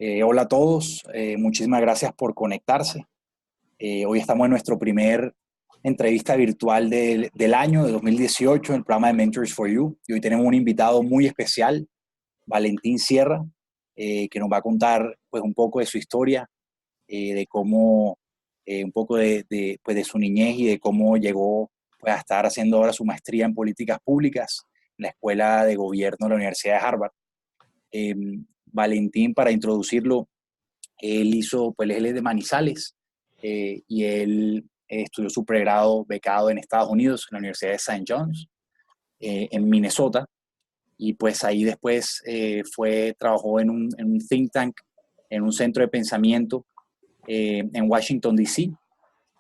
Hola a todos, muchísimas gracias por conectarse. Hoy estamos en nuestro primer entrevista virtual del año de 2018 en el programa de Mentors for You. Y hoy tenemos un invitado muy especial, Valentín Sierra, que nos va a contar pues, un poco de su historia, de cómo, un poco pues, de su niñez y de cómo llegó pues, a estar haciendo ahora su maestría en políticas públicas en la Escuela de Gobierno de la Universidad de Harvard. Eh, Valentín, para introducirlo, pues él es de Manizales, y él estudió su pregrado becado en Estados Unidos, en la Universidad de St. John's, en Minnesota, y pues ahí después trabajó en un think tank, en un centro de pensamiento en Washington, D.C.,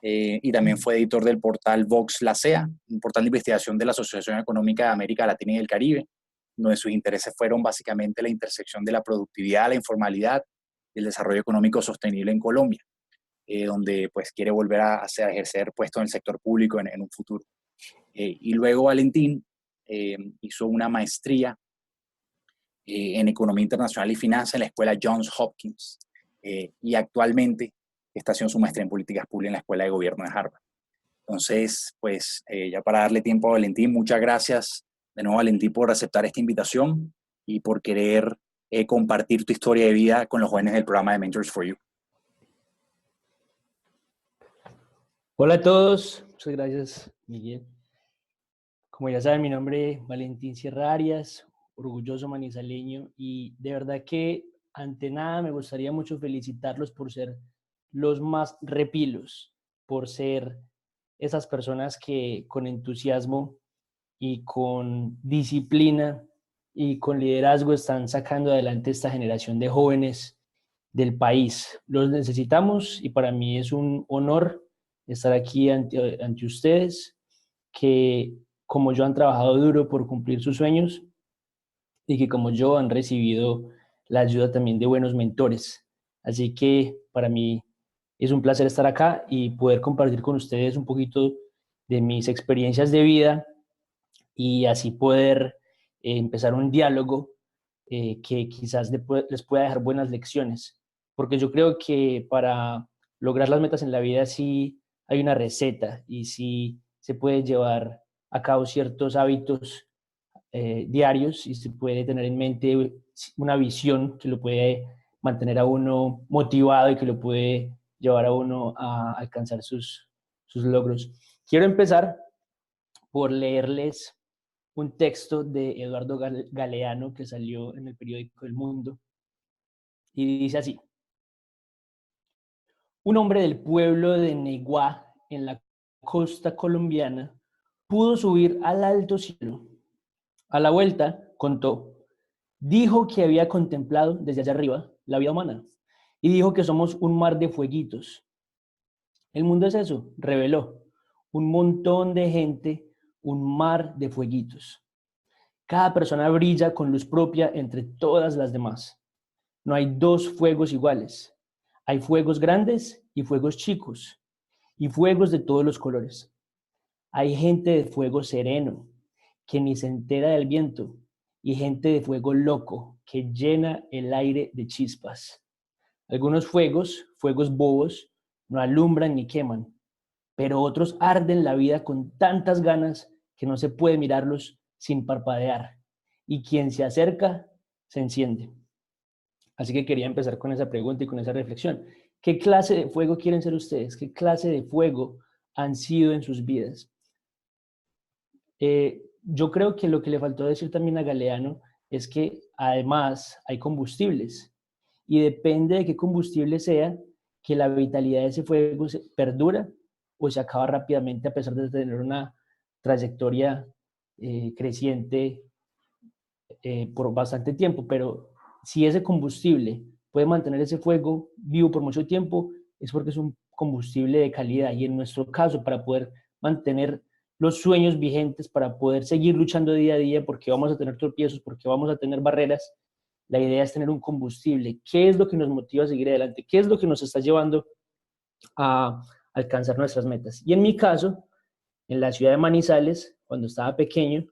y también fue editor del portal Vox La Sea, un portal de investigación de la Asociación Económica de América Latina y del Caribe, donde sus intereses fueron básicamente la intersección de la productividad, la informalidad y el desarrollo económico sostenible en Colombia, donde pues quiere volver a ejercer puestos en el sector público en un futuro. Y luego Valentín hizo una maestría en Economía Internacional y Finanzas en la Escuela Johns Hopkins, y actualmente está haciendo su maestría en Políticas Públicas en la Escuela de Gobierno de Harvard. Entonces, pues ya para darle tiempo a Valentín, muchas gracias de nuevo, Valentín, por aceptar esta invitación y por querer compartir tu historia de vida con los jóvenes del programa de Mentors for You. Hola a todos, muchas gracias, Miguel. Como ya saben, mi nombre es Valentín Sierra Arias, orgulloso manizaleño, y de verdad que ante nada me gustaría mucho felicitarlos por ser los más repilos, por ser esas personas que con entusiasmo y con disciplina y con liderazgo están sacando adelante esta generación de jóvenes del país. Los necesitamos y para mí es un honor estar aquí ante ustedes, que como yo han trabajado duro por cumplir sus sueños y que como yo han recibido la ayuda también de buenos mentores. Así que para mí es un placer estar acá y poder compartir con ustedes un poquito de mis experiencias de vida y así poder empezar un diálogo que quizás les pueda dejar buenas lecciones. Porque yo creo que para lograr las metas en la vida sí hay una receta y sí se puede llevar a cabo ciertos hábitos diarios y se puede tener en mente una visión que lo puede mantener a uno motivado y que lo puede llevar a uno a alcanzar sus logros. Quiero empezar por leerles un texto de Eduardo Galeano que salió en el periódico El Mundo y dice así: un hombre del pueblo de Neguá, en la costa colombiana, pudo subir al alto cielo. A la vuelta, contó, dijo que había contemplado desde allá arriba la vida humana y dijo que somos un mar de fueguitos. El mundo es eso, reveló, un montón de gente, un mar de fueguitos. Cada persona brilla con luz propia entre todas las demás. No hay dos fuegos iguales. Hay fuegos grandes y fuegos chicos, y fuegos de todos los colores. Hay gente de fuego sereno, que ni se entera del viento, y gente de fuego loco, que llena el aire de chispas. Algunos fuegos, fuegos bobos, no alumbran ni queman, pero otros arden la vida con tantas ganas que no se puede mirarlos sin parpadear, y quien se acerca se enciende. Así que quería empezar con esa pregunta y con esa reflexión. ¿Qué clase de fuego quieren ser ustedes? ¿Qué clase de fuego han sido en sus vidas? Yo creo que lo que le faltó decir también a Galeano es que además hay combustibles y depende de qué combustible sea, que la vitalidad de ese fuego se perdura o se acaba rápidamente a pesar de tener una trayectoria creciente por bastante tiempo, pero si ese combustible puede mantener ese fuego vivo por mucho tiempo, es porque es un combustible de calidad. Y en nuestro caso, para poder mantener los sueños vigentes, para poder seguir luchando día a día, porque vamos a tener tropiezos, porque vamos a tener barreras, la idea es tener un combustible. ¿Qué es lo que nos motiva a seguir adelante? ¿Qué es lo que nos está llevando a alcanzar nuestras metas? Y en mi caso, en la ciudad de Manizales, cuando estaba pequeño,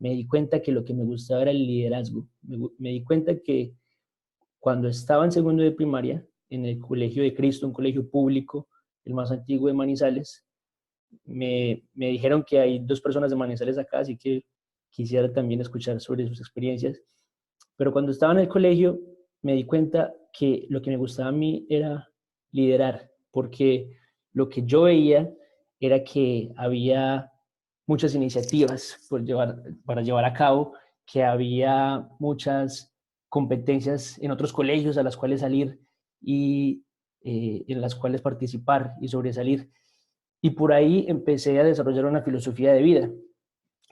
me di cuenta que lo que me gustaba era el liderazgo. Me di cuenta que cuando estaba en segundo de primaria, en el Colegio de Cristo, un colegio público, el más antiguo de Manizales, me dijeron que hay 2 personas de Manizales acá, así que quisiera también escuchar sobre sus experiencias. Pero cuando estaba en el colegio, me di cuenta que lo que me gustaba a mí era liderar, porque lo que yo veía era que había muchas iniciativas para llevar a cabo, que había muchas competencias en otros colegios a las cuales salir y en las cuales participar y sobresalir. Y por ahí empecé a desarrollar una filosofía de vida,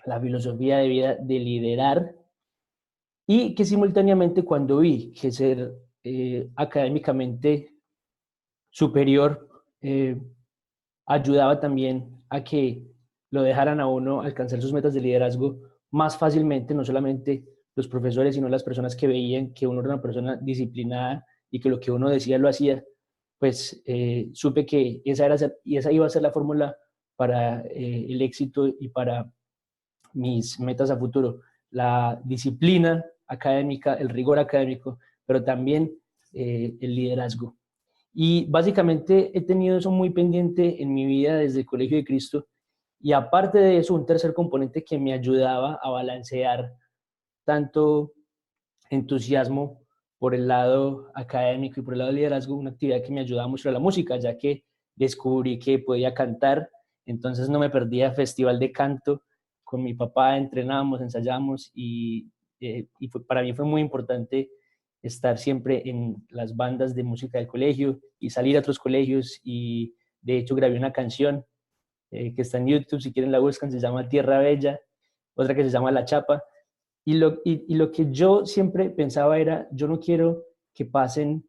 la filosofía de vida de liderar, y que simultáneamente cuando vi que ser académicamente superior ayudaba también a que lo dejaran a uno alcanzar sus metas de liderazgo más fácilmente, no solamente los profesores, sino las personas que veían que uno era una persona disciplinada y que lo que uno decía lo hacía, pues supe que esa iba a ser la fórmula para el éxito y para mis metas a futuro. La disciplina académica, el rigor académico, pero también el liderazgo. Y básicamente he tenido eso muy pendiente en mi vida desde el Colegio de Cristo. Y aparte de eso, un tercer componente que me ayudaba a balancear tanto entusiasmo por el lado académico y por el lado de liderazgo, una actividad que me ayudaba mucho era la música, ya que descubrí que podía cantar, entonces no me perdía festival de canto, con mi papá entrenábamos, ensayábamos para mí fue muy importante estar siempre en las bandas de música del colegio y salir a otros colegios, y de hecho grabé una canción que está en YouTube, si quieren la buscan, se llama Tierra Bella, otra que se llama La Chapa, y lo que yo siempre pensaba era, yo no quiero que pasen,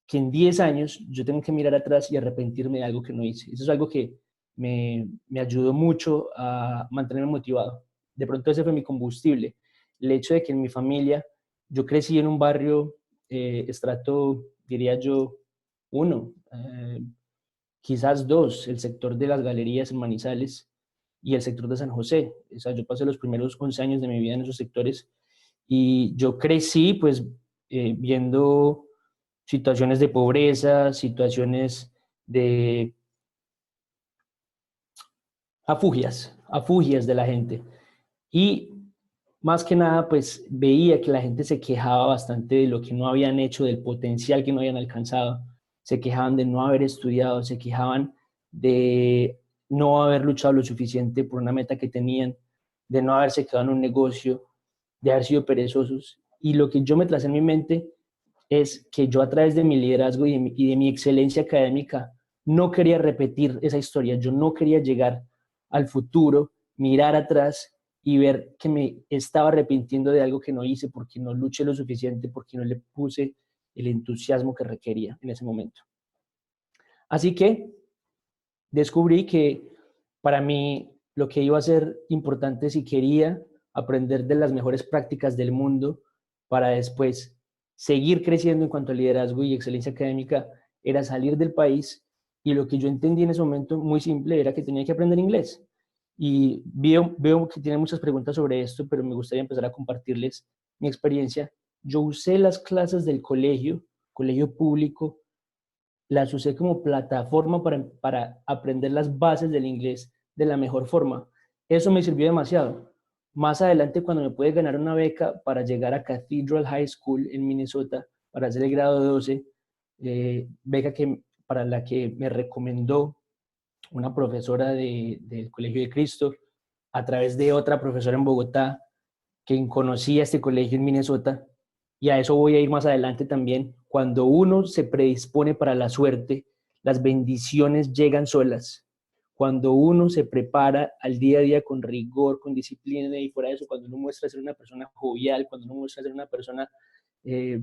que en 10 años yo tenga que mirar atrás y arrepentirme de algo que no hice. Eso es algo que me ayudó mucho a mantenerme motivado. De pronto ese fue mi combustible. El hecho de que en mi familia, yo crecí en un barrio, estrato, diría yo, 1, quizás 2, el sector de las galerías en Manizales y el sector de San José. O sea, yo pasé los primeros 11 años de mi vida en esos sectores y yo crecí pues viendo situaciones de pobreza, situaciones de afugias de la gente. Y más que nada, pues veía que la gente se quejaba bastante de lo que no habían hecho, del potencial que no habían alcanzado. Se quejaban de no haber estudiado, se quejaban de no haber luchado lo suficiente por una meta que tenían, de no haberse quedado en un negocio, de haber sido perezosos. Y lo que yo me tracé en mi mente es que yo, a través de mi liderazgo y de mi excelencia académica, no quería repetir esa historia. Yo no quería llegar al futuro, mirar atrás y ver que me estaba arrepintiendo de algo que no hice porque no luché lo suficiente, porque no le puse el entusiasmo que requería en ese momento. Así que descubrí que para mí lo que iba a ser importante, si quería aprender de las mejores prácticas del mundo para después seguir creciendo en cuanto a liderazgo y excelencia académica, era salir del país. Y lo que yo entendí en ese momento, muy simple, era que tenía que aprender inglés. Y veo que tienen muchas preguntas sobre esto, pero me gustaría empezar a compartirles mi experiencia. Yo usé las clases del colegio público, las usé como plataforma para aprender las bases del inglés de la mejor forma. Eso me sirvió demasiado. Más adelante, cuando me pude ganar una beca para llegar a Cathedral High School en Minnesota para hacer el grado 12, beca para la que me recomendó una profesora del Colegio de Cristo, a través de otra profesora en Bogotá, que conocía este colegio en Minnesota, y a eso voy a ir más adelante también. Cuando uno se predispone para la suerte, las bendiciones llegan solas. Cuando uno se prepara al día a día con rigor, con disciplina, y fuera de eso, cuando uno muestra ser una persona jovial, cuando uno muestra ser una persona eh,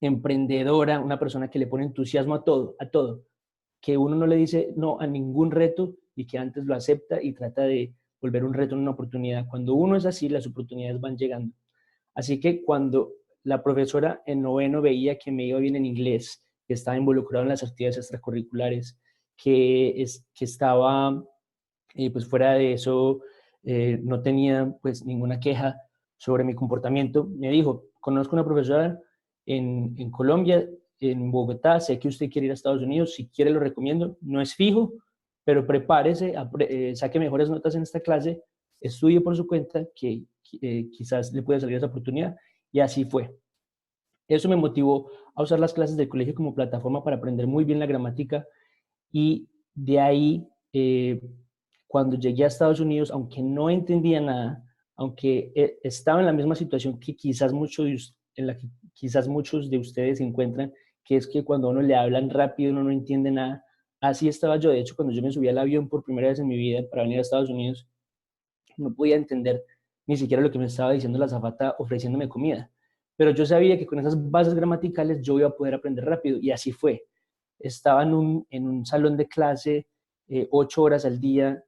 emprendedora, una persona que le pone entusiasmo a todo, que uno no le dice no a ningún reto y que antes lo acepta y trata de volver un reto en una oportunidad. Cuando uno es así, las oportunidades van llegando. Así que cuando la profesora en noveno veía que me iba bien en inglés, que estaba involucrado en las actividades extracurriculares, que estaba, pues fuera de eso, no tenía pues ninguna queja sobre mi comportamiento, me dijo, conozco una profesora en Colombia, en Bogotá. Sé que usted quiere ir a Estados Unidos, si quiere lo recomiendo, no es fijo, pero prepárese, saque mejores notas en esta clase, estudie por su cuenta, que quizás le pueda salir esa oportunidad. Y así fue. Eso me motivó a usar las clases del colegio como plataforma para aprender muy bien la gramática, y de ahí, cuando llegué a Estados Unidos, aunque no entendía nada, aunque estaba en la misma situación que quizás en la que quizás muchos de ustedes se encuentran, que es que cuando a uno le hablan rápido uno no entiende nada. Así estaba yo. De hecho, cuando yo me subí al avión por primera vez en mi vida para venir a Estados Unidos, no podía entender ni siquiera lo que me estaba diciendo la azafata ofreciéndome comida. Pero yo sabía que con esas bases gramaticales yo iba a poder aprender rápido, y así fue. Estaba en un salón de clase 8 horas al día,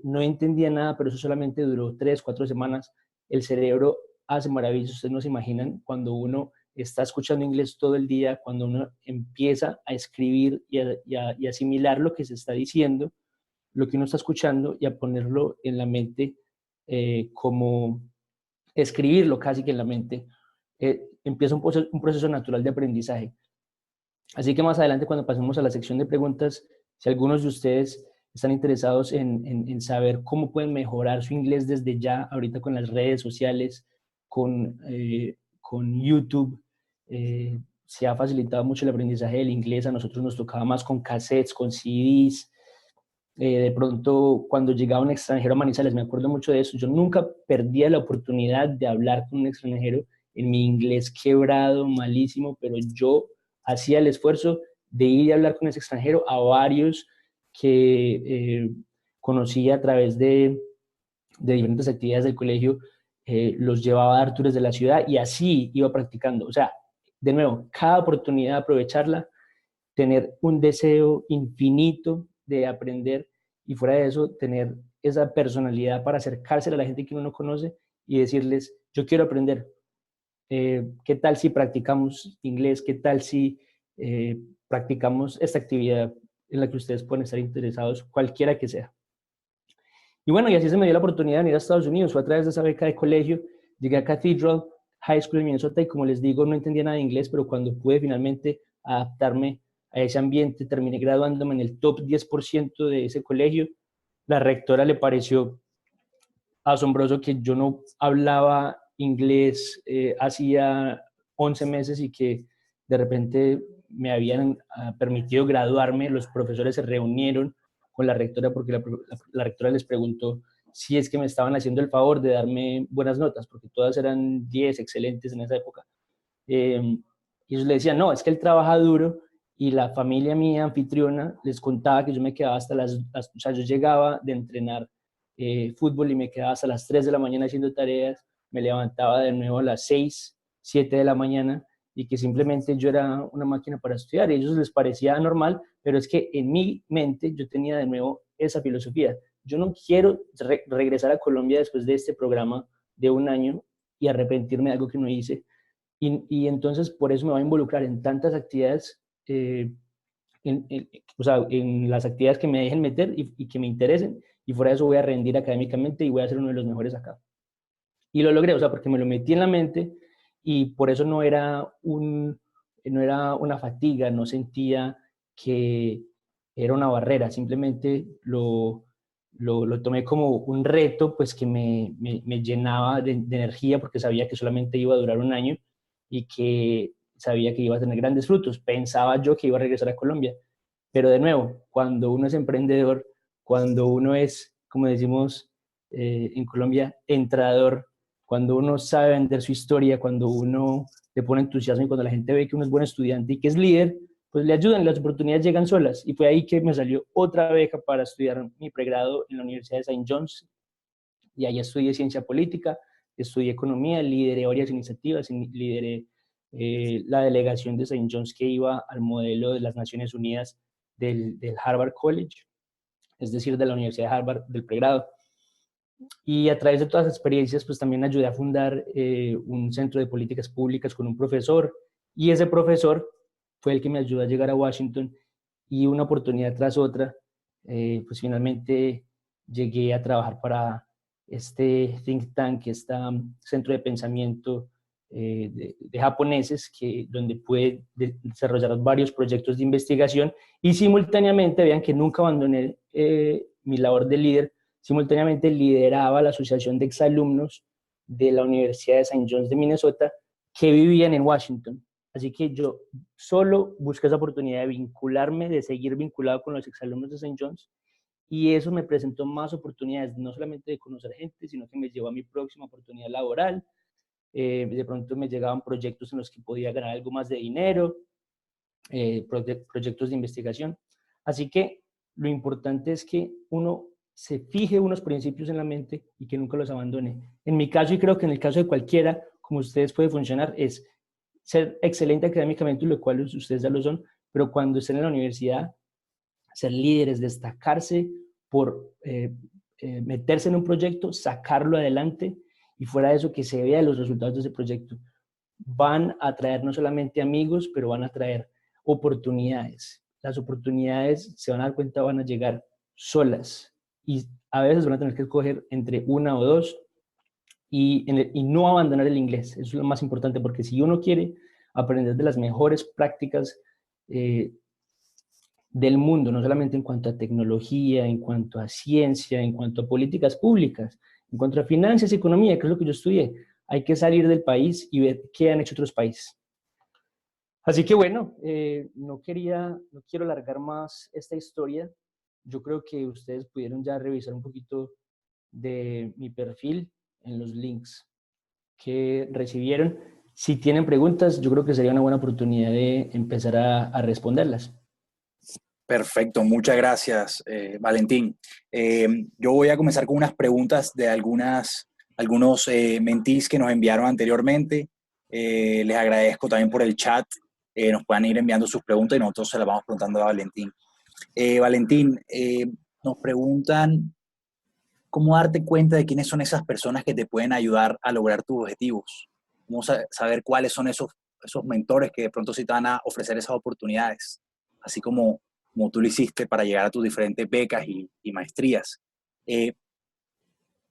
no entendía nada, pero eso solamente duró 3, 4 semanas. El cerebro hace maravillas, ustedes no se imaginan, cuando uno está escuchando inglés todo el día, cuando uno empieza a escribir y asimilar lo que se está diciendo, lo que uno está escuchando, y a ponerlo en la mente, como escribirlo casi que en la mente, empieza un proceso natural de aprendizaje. Así que más adelante, cuando pasemos a la sección de preguntas, si algunos de ustedes están interesados en saber cómo pueden mejorar su inglés desde ya, ahorita con las redes sociales, con YouTube, se ha facilitado mucho el aprendizaje del inglés. A nosotros nos tocaba más con cassettes, con CDs. De pronto, cuando llegaba un extranjero a Manizales, me acuerdo mucho de eso, yo nunca perdía la oportunidad de hablar con un extranjero en mi inglés quebrado, malísimo, pero yo hacía el esfuerzo de ir y hablar con ese extranjero. A varios que conocí a través de diferentes actividades del colegio, los llevaba a dar tours de la ciudad, y así iba practicando. O sea, de nuevo, cada oportunidad aprovecharla, tener un deseo infinito de aprender, y fuera de eso, tener esa personalidad para acercarse a la gente que uno no conoce y decirles, yo quiero aprender. ¿Qué tal si practicamos inglés? ¿Qué tal si practicamos esta actividad en la que ustedes pueden estar interesados, cualquiera que sea? Y bueno, y así se me dio la oportunidad de venir a Estados Unidos. Fue a través de esa beca de colegio. Llegué a Cathedral High School en Minnesota, y como les digo, no entendía nada de inglés, pero cuando pude finalmente adaptarme a ese ambiente, terminé graduándome en el top 10% de ese colegio. La rectora le pareció asombroso que yo no hablaba inglés hacía 11 meses, y que de repente me habían permitido graduarme. Los profesores se reunieron con la rectora, porque la rectora les preguntó si es que me estaban haciendo el favor de darme buenas notas, porque todas eran 10 excelentes en esa época. Y ellos le decían, no, es que él trabaja duro, y la familia mía, anfitriona, les contaba que yo me quedaba hasta o sea, yo llegaba de entrenar fútbol y me quedaba hasta las 3 de la mañana haciendo tareas, me levantaba de nuevo a las 6, 7 de la mañana, y que simplemente yo era una máquina para estudiar, y a ellos les parecía normal, pero es que en mi mente yo tenía de nuevo esa filosofía. Yo no quiero regresar a Colombia después de este programa de un año y arrepentirme de algo que no hice. Y entonces por eso me voy a involucrar en tantas actividades, o sea, en las actividades que me dejen meter y que me interesen, y fuera de eso voy a rendir académicamente y voy a ser uno de los mejores acá. Y lo logré, o sea, porque me lo metí en la mente, y por eso no era una fatiga, no sentía que era una barrera, simplemente lo tomé como un reto, pues que me llenaba de energía, porque sabía que solamente iba a durar un año y que sabía que iba a tener grandes frutos. Pensaba yo que iba a regresar a Colombia, pero de nuevo, cuando uno es emprendedor, cuando uno es, como decimos en Colombia, entrador, cuando uno sabe vender su historia, cuando uno le pone entusiasmo, y cuando la gente ve que uno es buen estudiante y que es líder, pues le ayudan, las oportunidades llegan solas. Y fue ahí que me salió otra beca para estudiar mi pregrado en la Universidad de St. John's, y ahí estudié ciencia política, estudié economía, lideré varias iniciativas, lideré la delegación de St. John's que iba al modelo de las Naciones Unidas del Harvard College, es decir, de la Universidad de Harvard del pregrado. Y a través de todas las experiencias, pues también ayudé a fundar un centro de políticas públicas con un profesor, y ese profesor fue el que me ayudó a llegar a Washington, y una oportunidad tras otra, pues finalmente llegué a trabajar para este think tank, este centro de pensamiento de japoneses donde pude desarrollar varios proyectos de investigación y simultáneamente, vean que nunca abandoné mi labor de líder, simultáneamente lideraba la asociación de exalumnos de la Universidad de St. John's de Minnesota que vivían en Washington. Así que yo solo busqué esa oportunidad de vincularme, de seguir vinculado con los exalumnos de St. John's, y eso me presentó más oportunidades, no solamente de conocer gente, sino que me llevó a mi próxima oportunidad laboral. De pronto me llegaban proyectos en los que podía ganar algo más de dinero, proyectos de investigación. Así que lo importante es que uno se fije unos principios en la mente y que nunca los abandone. En mi caso, y creo que en el caso de cualquiera, como ustedes puede funcionar, es ser excelente académicamente, lo cual ustedes ya lo son, pero cuando estén en la universidad, ser líderes, destacarse por meterse en un proyecto, sacarlo adelante, y fuera de eso que se vea los resultados de ese proyecto. Van a traer no solamente amigos, pero van a traer oportunidades. Las oportunidades, se van a dar cuenta, van a llegar solas y a veces van a tener que escoger entre una o dos y no abandonar el inglés. Eso es lo más importante, porque si uno quiere aprender de las mejores prácticas del mundo, no solamente en cuanto a tecnología, en cuanto a ciencia, en cuanto a políticas públicas, en cuanto a finanzas y economía, que es lo que yo estudié, hay que salir del país y ver qué han hecho otros países. Así que bueno, no quiero alargar más esta historia. Yo creo que ustedes pudieron ya revisar un poquito de mi perfil en los links que recibieron. Si tienen preguntas, yo creo que sería una buena oportunidad de empezar a responderlas. Perfecto, muchas gracias, Valentín. Yo voy a comenzar con unas preguntas de algunos mentees que nos enviaron anteriormente. Les agradezco también por el chat. Nos puedan ir enviando sus preguntas y nosotros se las vamos preguntando a Valentín. Valentín, nos preguntan cómo darte cuenta de quiénes son esas personas que te pueden ayudar a lograr tus objetivos. Cómo saber cuáles son esos mentores que de pronto sí te van a ofrecer esas oportunidades, así como tú lo hiciste para llegar a tus diferentes becas y maestrías.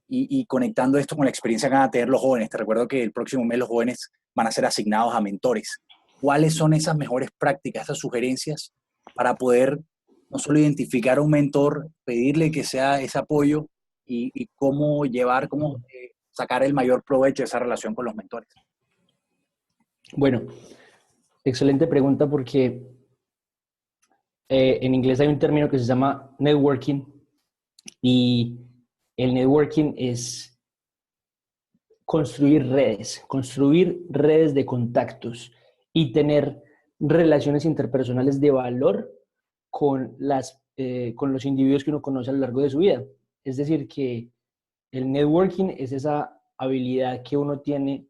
Y conectando esto con la experiencia que van a tener los jóvenes, te recuerdo que el próximo mes los jóvenes van a ser asignados a mentores. ¿Cuáles son esas mejores prácticas, esas sugerencias para poder no solo identificar a un mentor, pedirle que sea ese apoyo y cómo sacar el mayor provecho de esa relación con los mentores? Bueno, excelente pregunta, porque en inglés hay un término que se llama networking, y el networking es construir redes de contactos y tener relaciones interpersonales de valor con los individuos que uno conoce a lo largo de su vida. Es decir, que el networking es esa habilidad que uno tiene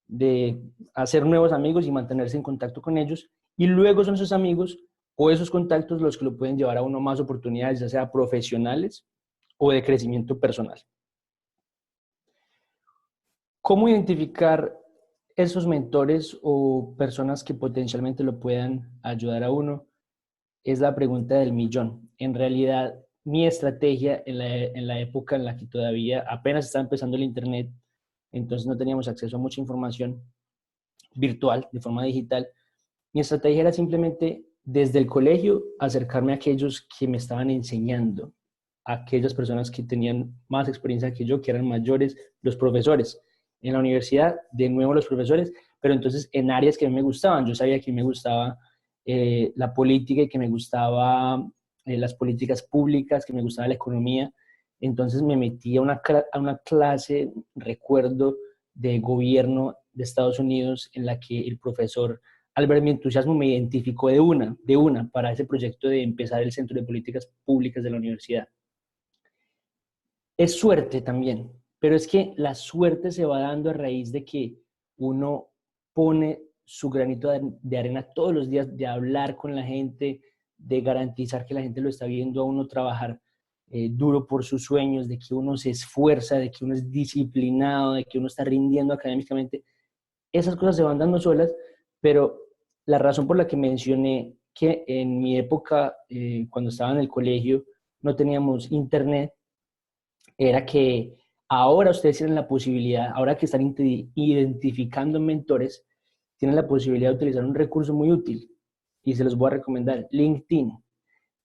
de hacer nuevos amigos y mantenerse en contacto con ellos, y luego son esos amigos o esos contactos los que lo pueden llevar a uno más oportunidades, ya sea profesionales o de crecimiento personal. ¿Cómo identificar esos mentores o personas que potencialmente lo puedan ayudar a uno? Es la pregunta del millón. En realidad, mi estrategia en la época en la que todavía apenas estaba empezando el Internet, entonces no teníamos acceso a mucha información virtual, de forma digital. Mi estrategia era simplemente desde el colegio acercarme a aquellos que me estaban enseñando, a aquellas personas que tenían más experiencia que yo, que eran mayores, los profesores. En la universidad, de nuevo los profesores, pero entonces en áreas que a mí me gustaban. Yo sabía que me gustaba la política y que me gustaba las políticas públicas, que me gustaba la economía. Entonces me metí a una clase, recuerdo, de gobierno de Estados Unidos, en la que el profesor, al ver mi entusiasmo, me identificó de una para ese proyecto de empezar el Centro de Políticas Públicas de la universidad. Es suerte también, pero es que la suerte se va dando a raíz de que uno pone su granito de arena todos los días, de hablar con la gente, de garantizar que la gente lo está viendo a uno trabajar duro por sus sueños, de que uno se esfuerza, de que uno es disciplinado, de que uno está rindiendo académicamente. Esas cosas se van dando solas, pero la razón por la que mencioné que en mi época, cuando estaba en el colegio, no teníamos internet, era que Ahora ustedes tienen la posibilidad, ahora que están identificando mentores, tienen la posibilidad de utilizar un recurso muy útil y se los voy a recomendar, LinkedIn.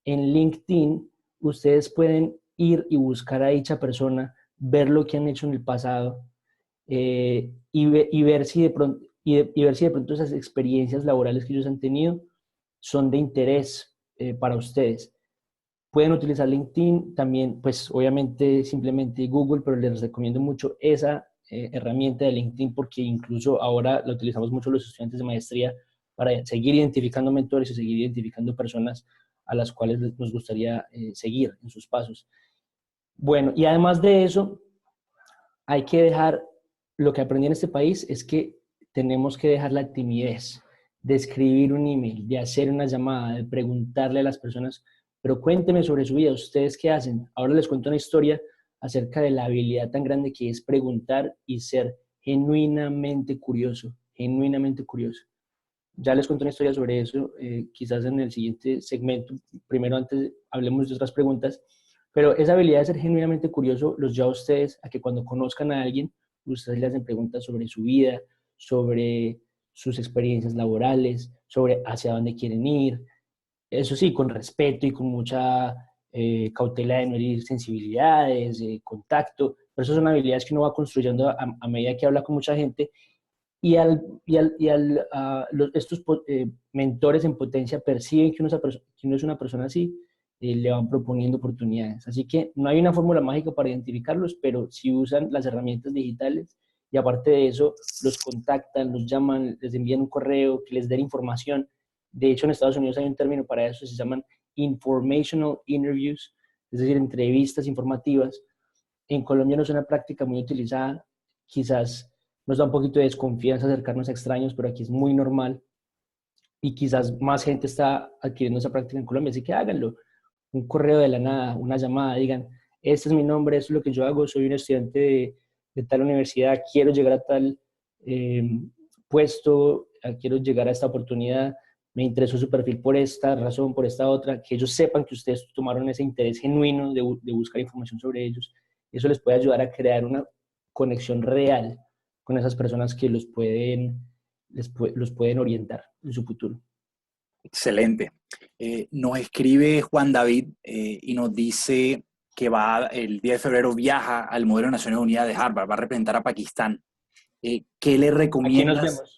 En LinkedIn ustedes pueden ir y buscar a dicha persona, ver lo que han hecho en el pasado y ver si de pronto, y ver si de pronto esas experiencias laborales que ellos han tenido son de interés para ustedes. Pueden utilizar LinkedIn, también, pues obviamente simplemente Google, pero les recomiendo mucho esa herramienta de LinkedIn porque incluso ahora la utilizamos mucho los estudiantes de maestría para seguir identificando mentores y seguir identificando personas a las cuales nos gustaría seguir en sus pasos. Bueno, y además de eso, hay que dejar, lo que aprendí en este país es que tenemos que dejar la timidez de escribir un email, de hacer una llamada, de preguntarle a las personas, pero cuénteme sobre su vida, ¿ustedes qué hacen? Ahora les cuento una historia acerca de la habilidad tan grande que es preguntar y ser genuinamente curioso, genuinamente curioso. Ya les conté una historia sobre eso, quizás en el siguiente segmento. Primero, antes, hablemos de otras preguntas. Pero esa habilidad de ser genuinamente curioso los lleva a ustedes a que cuando conozcan a alguien, ustedes le hacen preguntas sobre su vida, sobre sus experiencias laborales, sobre hacia dónde quieren ir. Eso sí, con respeto y con mucha cautela de no herir sensibilidades, contacto. Pero esas son habilidades que uno va construyendo a medida que habla con mucha gente estos mentores en potencia perciben que uno es una persona así, le van proponiendo oportunidades. Así que no hay una fórmula mágica para identificarlos, pero si usan las herramientas digitales y aparte de eso, los contactan, los llaman, les envían un correo, que les den información. De hecho, en Estados Unidos hay un término para eso, se llaman informational interviews, es decir, entrevistas informativas. En Colombia no es una práctica muy utilizada, quizás nos da un poquito de desconfianza acercarnos a extraños, pero aquí es muy normal y quizás más gente está adquiriendo esa práctica en Colombia, así que háganlo. Un correo de la nada, una llamada, digan, este es mi nombre, esto es lo que yo hago, soy un estudiante de tal universidad, quiero llegar a tal eh, puesto, quiero llegar a esta oportunidad, me interesó su perfil por esta razón, por esta otra, que ellos sepan que ustedes tomaron ese interés genuino de buscar información sobre ellos. Eso les puede ayudar a crear una conexión real con esas personas que los pueden orientar en su futuro. Excelente. Nos escribe Juan David y nos dice que va el 10 de febrero viaja al modelo de Naciones Unidas de Harvard, va a representar a Pakistán. ¿Qué le Aquí nos recomiendas? vemos.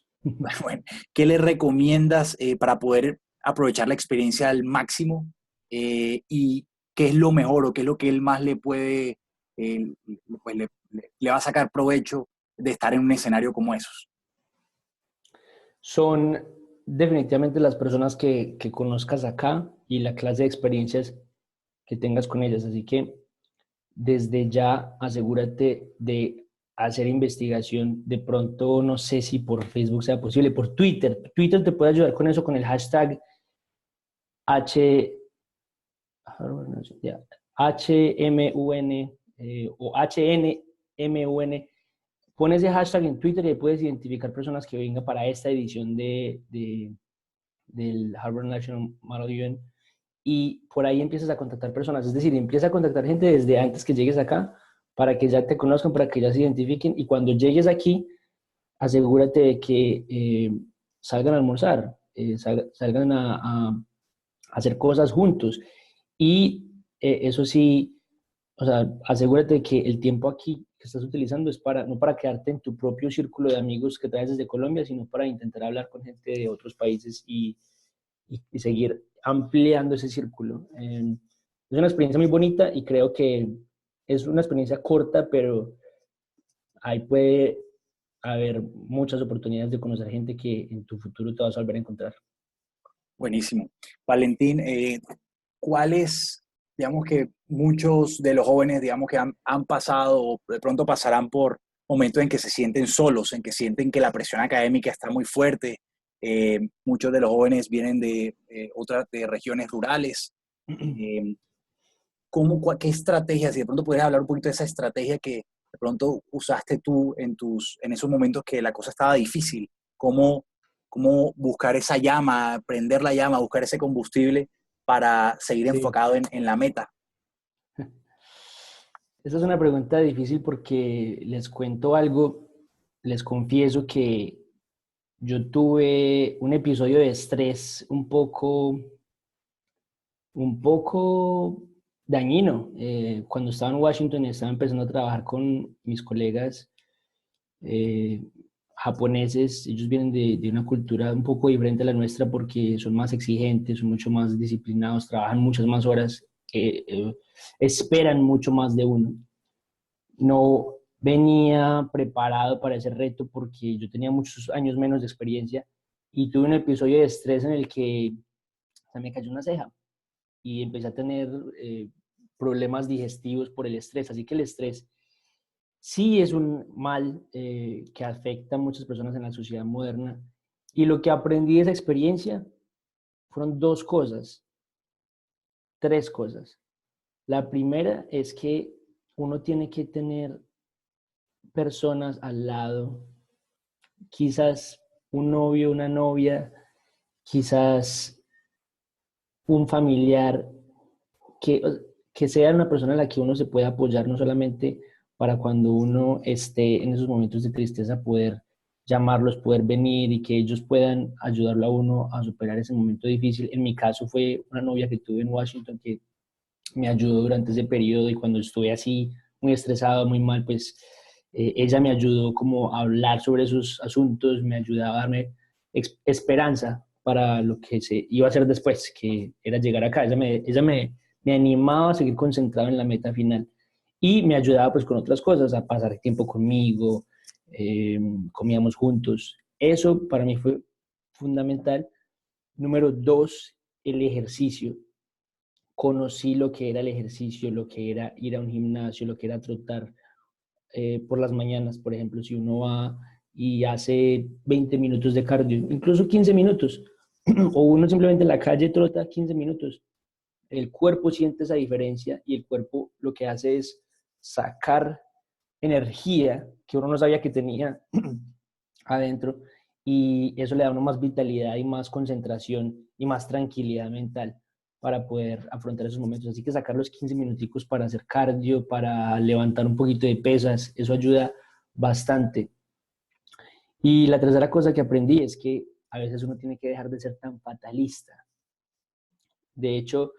Bueno, ¿qué le recomiendas para poder aprovechar la experiencia al máximo? ¿Y qué es lo mejor o qué es lo que él más le puede, eh, pues le va a sacar provecho de estar en un escenario como esos? Son definitivamente las personas que conozcas acá y la clase de experiencias que tengas con ellas. Así que desde ya asegúrate de hacer investigación. De pronto, no sé si por Facebook sea posible, por Twitter. Twitter te puede ayudar con eso, con el hashtag H, HMUN o HNMUN. Pones ese hashtag en Twitter y puedes identificar personas que vengan para esta edición del Harvard National Model UN y por ahí empiezas a contactar personas, es decir, empieza a contactar gente desde antes que llegues acá para que ya te conozcan, para que ya se identifiquen y cuando llegues aquí, asegúrate de que salgan a almorzar, salgan a hacer cosas juntos y eso sí, o sea, asegúrate de que el tiempo aquí que estás utilizando es para, no para quedarte en tu propio círculo de amigos que traes desde Colombia, sino para intentar hablar con gente de otros países y seguir ampliando ese círculo. Es una experiencia muy bonita y creo que es una experiencia corta, pero ahí puede haber muchas oportunidades de conocer gente que en tu futuro te vas a volver a encontrar. Buenísimo. Valentín, ¿cuáles, digamos que muchos de los jóvenes, digamos que han pasado o de pronto pasarán por momentos en que se sienten solos, en que sienten que la presión académica está muy fuerte? Muchos de los jóvenes vienen de otras de regiones rurales. Eh, ¿Qué estrategias, si de pronto pudieras hablar un poquito de esa estrategia que de pronto usaste tú en esos momentos que la cosa estaba difícil? ¿Cómo buscar esa llama, prender la llama, buscar ese combustible para seguir Sí. enfocado en la meta? Esta es una pregunta difícil porque les cuento algo, les confieso que yo tuve un episodio de estrés un poco dañino. Cuando estaba en Washington y estaba empezando a trabajar con mis colegas eh, japoneses, ellos vienen de una cultura un poco diferente a la nuestra porque son más exigentes, son mucho más disciplinados, trabajan muchas más horas, esperan mucho más de uno. No venía preparado para ese reto porque yo tenía muchos años menos de experiencia y tuve un episodio de estrés en el que se me cayó una ceja y empecé a tener problemas digestivos por el estrés. Así que el estrés sí es un mal que afecta a muchas personas en la sociedad moderna. Y lo que aprendí de esa experiencia fueron dos cosas, tres cosas. La primera es que uno tiene que tener personas al lado, quizás un novio, una novia, quizás un familiar que, que sea una persona en la que uno se pueda apoyar, no solamente para cuando uno esté en esos momentos de tristeza, poder llamarlos, poder venir y que ellos puedan ayudarlo a uno a superar ese momento difícil. En mi caso fue una novia que tuve en Washington que me ayudó durante ese periodo y cuando estuve así muy estresado, muy mal, pues ella me ayudó como a hablar sobre esos asuntos, me ayudaba a darme esperanza para lo que se iba a hacer después, que era llegar acá. Me animaba a seguir concentrado en la meta final y me ayudaba pues con otras cosas, a pasar tiempo conmigo, comíamos juntos. Eso para mí fue fundamental. Número dos, el ejercicio. Conocí lo que era el ejercicio, lo que era ir a un gimnasio, lo que era trotar por las mañanas, por ejemplo, si uno va y hace 20 minutos de cardio, incluso 15 minutos, o uno simplemente en la calle trota 15 minutos, el cuerpo siente esa diferencia y el cuerpo lo que hace es sacar energía que uno no sabía que tenía adentro y eso le da a uno más vitalidad y más concentración y más tranquilidad mental para poder afrontar esos momentos. Así que sacar los 15 minuticos para hacer cardio, para levantar un poquito de pesas, eso ayuda bastante. Y la tercera cosa que aprendí es que a veces uno tiene que dejar de ser tan fatalista. De hecho,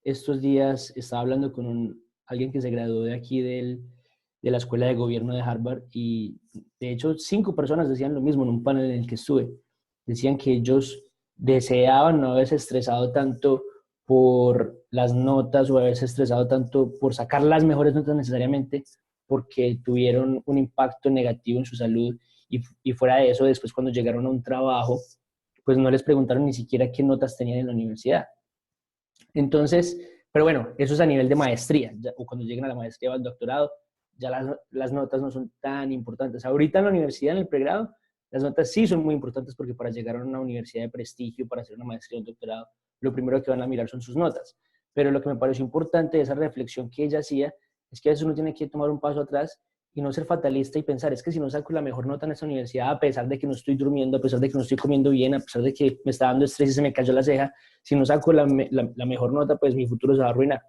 estos días estaba hablando con alguien que se graduó de aquí de la Escuela de Gobierno de Harvard y de hecho 5 personas decían lo mismo en un panel en el que estuve. Decían que ellos deseaban no haberse estresado tanto por las notas o haberse estresado tanto por sacar las mejores notas necesariamente porque tuvieron un impacto negativo en su salud y fuera de eso, después cuando llegaron a un trabajo, pues no les preguntaron ni siquiera qué notas tenían en la universidad. Entonces, pero bueno, eso es a nivel de maestría, ya, o cuando lleguen a la maestría o al doctorado, ya las notas no son tan importantes. Ahorita en la universidad, en el pregrado, las notas sí son muy importantes porque para llegar a una universidad de prestigio, para hacer una maestría o un doctorado, lo primero que van a mirar son sus notas. Pero lo que me pareció importante de esa reflexión que ella hacía es que a veces uno tiene que tomar un paso atrás y no ser fatalista y pensar, es que si no saco la mejor nota en esta universidad, a pesar de que no estoy durmiendo, a pesar de que no estoy comiendo bien, a pesar de que me está dando estrés y se me cayó la ceja, si no saco la mejor nota, pues mi futuro se va a arruinar.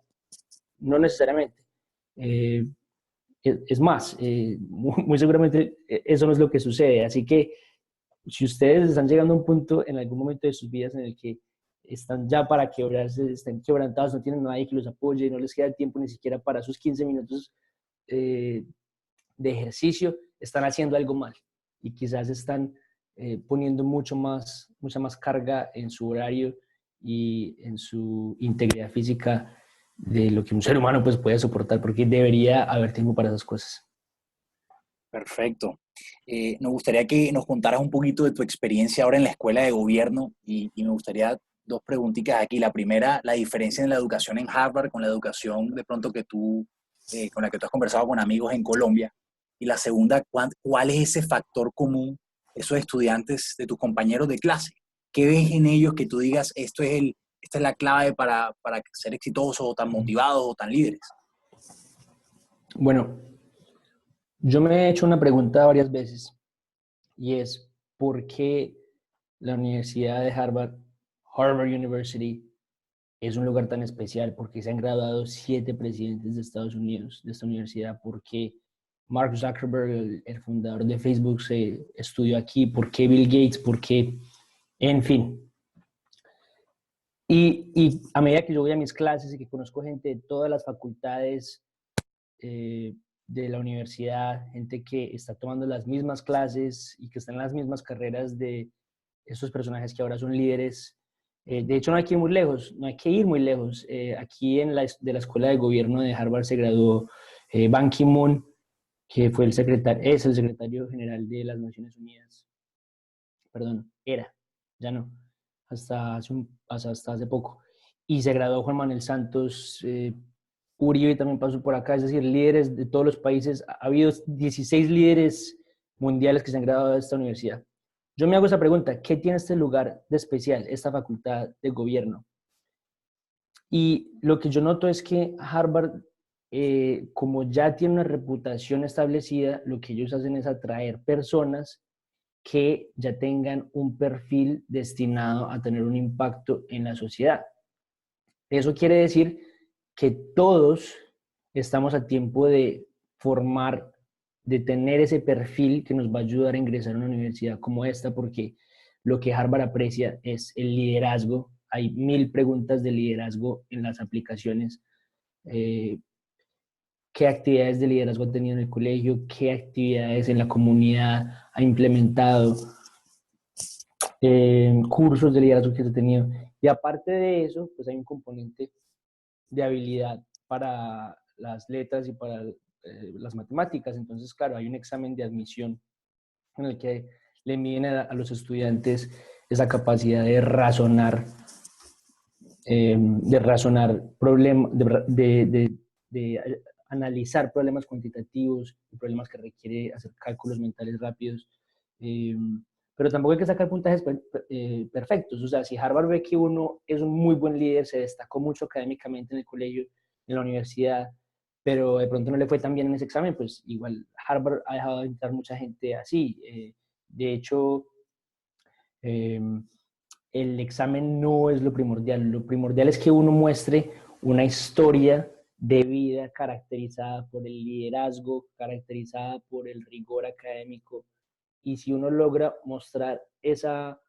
No necesariamente. Eh, es más, muy seguramente eso no es lo que sucede. Así que si ustedes están llegando a un punto en algún momento de sus vidas en el que están ya para quebrarse, están quebrantados, no tienen nadie que los apoye, no les queda tiempo ni siquiera para sus 15 minutos eh, de ejercicio, están haciendo algo mal y quizás están poniendo mucha más carga en su horario y en su integridad física de lo que un ser humano pues puede soportar, porque debería haber tiempo para esas cosas. Perfecto. Nos gustaría que nos contaras un poquito de tu experiencia ahora en la escuela de gobierno y me gustaría dos preguntitas aquí. La primera, la diferencia en la educación en Harvard con la educación de pronto que con la que tú has conversado con amigos en Colombia. Y la segunda, ¿cuál es ese factor común, esos estudiantes de tus compañeros de clase? ¿Qué ves en ellos que tú digas, esta es la clave para ser exitosos o tan motivados o tan líderes? Bueno, yo me he hecho una pregunta varias veces y es, ¿por qué la Universidad de Harvard, Harvard University, es un lugar tan especial, porque se han graduado 7 presidentes de Estados Unidos de esta universidad, porque Mark Zuckerberg, el fundador de Facebook, se estudió aquí, porque Bill Gates, porque, en fin. Y a medida que yo voy a mis clases y que conozco gente de todas las facultades de la universidad, gente que está tomando las mismas clases y que está en las mismas carreras de estos personajes que ahora son líderes. De hecho, no hay que ir muy lejos, no hay que ir muy lejos. Aquí de la Escuela de Gobierno de Harvard se graduó Ban Ki-moon, que fue es el secretario general de las Naciones Unidas. Perdón, era, ya no, hasta hace poco. Y se graduó Juan Manuel Santos, Uribe también pasó por acá, es decir, líderes de todos los países. Ha habido 16 líderes mundiales que se han graduado de esta universidad. Yo me hago esa pregunta, ¿qué tiene este lugar de especial, esta facultad de gobierno? Y lo que yo noto es que Harvard, como ya tiene una reputación establecida, lo que ellos hacen es atraer personas que ya tengan un perfil destinado a tener un impacto en la sociedad. Eso quiere decir que todos estamos a tiempo de formar, de tener ese perfil que nos va a ayudar a ingresar a una universidad como esta, porque lo que Harvard aprecia es el liderazgo. Hay 1000 preguntas de liderazgo en las aplicaciones. ¿Qué actividades de liderazgo ha tenido en el colegio? ¿Qué actividades en la comunidad ha implementado? Cursos de liderazgo que se ha tenido. Y aparte de eso, pues hay un componente de habilidad para las letras y para las matemáticas. Entonces, claro, hay un examen de admisión en el que le miden a los estudiantes esa capacidad de razonar problemas, de analizar problemas cuantitativos y problemas que requiere hacer cálculos mentales rápidos. Pero tampoco hay que sacar puntajes perfectos. O sea, si Harvard ve que uno es un muy buen líder, se destacó mucho académicamente en el colegio, en la universidad, pero de pronto no le fue tan bien en ese examen, pues igual Harvard ha dejado de entrar mucha gente así. De hecho, eh, el examen no es lo primordial es que uno muestre una historia de vida caracterizada por el liderazgo, caracterizada por el rigor académico, y si uno logra mostrar esa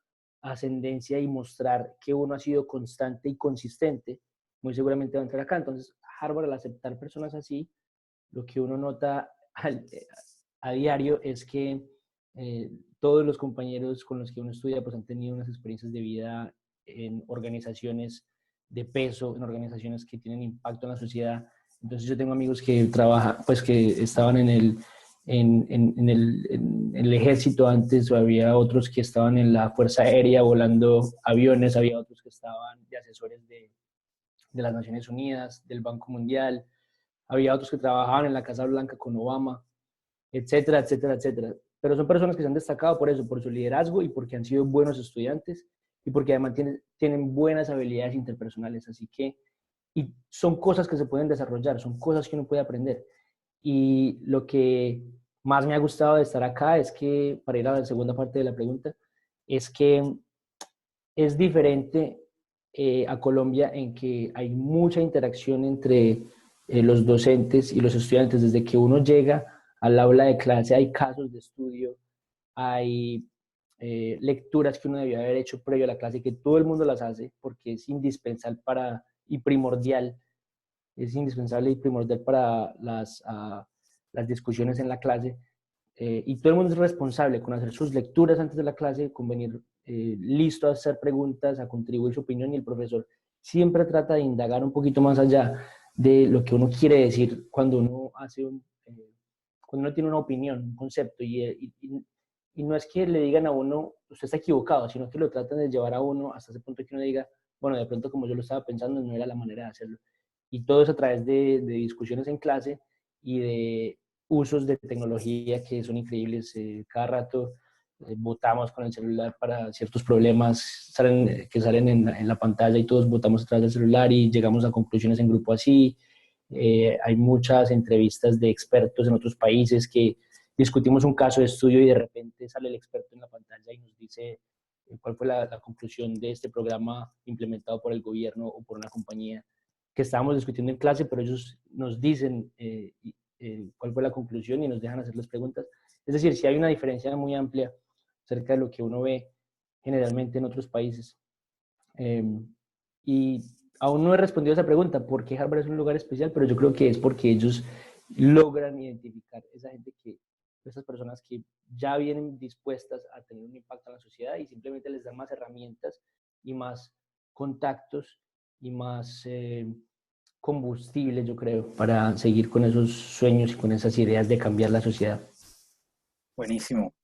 ascendencia y mostrar que uno ha sido constante y consistente, muy seguramente va a entrar acá. Entonces, Harvard, al aceptar personas así, lo que uno nota a diario es que todos los compañeros con los que uno estudia pues han tenido unas experiencias de vida en organizaciones de peso, en organizaciones que tienen impacto en la sociedad. Entonces yo tengo amigos que trabajan, pues que estaban en el ejército antes, o había otros que estaban en la Fuerza Aérea volando aviones, había otros que estaban de asesores de las Naciones Unidas, del Banco Mundial, había otros que trabajaban en la Casa Blanca con Obama, etcétera, etcétera, etcétera. Pero son personas que se han destacado por eso, por su liderazgo y porque han sido buenos estudiantes y porque además tienen buenas habilidades interpersonales. Así que, y son cosas que se pueden desarrollar, son cosas que uno puede aprender. Y lo que más me ha gustado de estar acá es que, para ir a la segunda parte de la pregunta, es que es diferente a Colombia en que hay mucha interacción entre los docentes y los estudiantes. Desde que uno llega al aula de clase hay casos de estudio, hay lecturas que uno debió haber hecho previo a la clase, que todo el mundo las hace porque es indispensable y primordial, es indispensable y primordial para las discusiones en la clase. Y todo el mundo es responsable con hacer sus lecturas antes de la clase, con venir listo a hacer preguntas, a contribuir su opinión, y el profesor siempre trata de indagar un poquito más allá de lo que uno quiere decir cuando uno cuando uno tiene una opinión, un concepto, y no es que le digan a uno, usted está equivocado, sino que lo tratan de llevar a uno hasta ese punto que uno diga, bueno, de pronto como yo lo estaba pensando, no era la manera de hacerlo. Y todo es a través de discusiones en clase y de usos de tecnología que son increíbles. Cada rato votamos con el celular para ciertos problemas que salen en la pantalla, y todos votamos a través del celular y llegamos a conclusiones en grupo así. Hay muchas entrevistas de expertos en otros países que discutimos un caso de estudio y de repente sale el experto en la pantalla y nos dice cuál fue la conclusión de este programa implementado por el gobierno o por una compañía que estábamos discutiendo en clase, pero ellos nos dicen cuál fue la conclusión y nos dejan hacer las preguntas. Es decir, si hay una diferencia muy amplia acerca de lo que uno ve generalmente en otros países. Y aún no he respondido a esa pregunta, ¿por qué Harvard es un lugar especial? Pero yo creo que es porque ellos logran identificar esas personas que ya vienen dispuestas a tener un impacto en la sociedad y simplemente les dan más herramientas y más contactos y más combustible, yo creo, para seguir con esos sueños y con esas ideas de cambiar la sociedad. Buenísimo.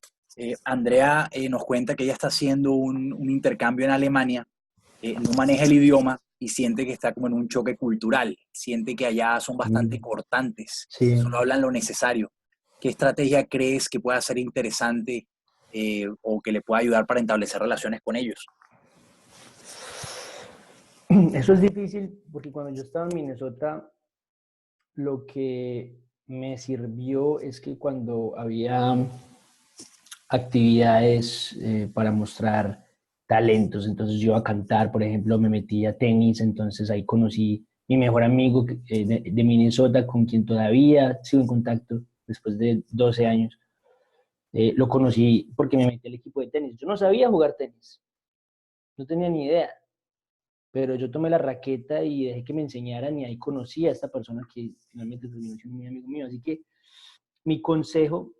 Andrea nos cuenta que ella está haciendo un intercambio en Alemania, no maneja el idioma y siente que está como en un choque cultural, siente que allá son bastante cortantes, Sí. solo hablan lo necesario. ¿Qué estrategia crees que pueda ser interesante o que le pueda ayudar para establecer relaciones con ellos? Eso es difícil porque cuando yo estaba en Minnesota, lo que me sirvió es que cuando había actividades para mostrar talentos, entonces yo iba a cantar, por ejemplo, me metí a tenis, entonces ahí conocí mi mejor amigo de Minnesota, con quien todavía sigo en contacto después de 12 años. Lo conocí porque me metí al equipo de tenis. Yo no sabía jugar tenis, no tenía ni idea, pero yo tomé la raqueta y dejé que me enseñaran y ahí conocí a esta persona que finalmente terminó siendo mi amigo mío. Así que mi consejo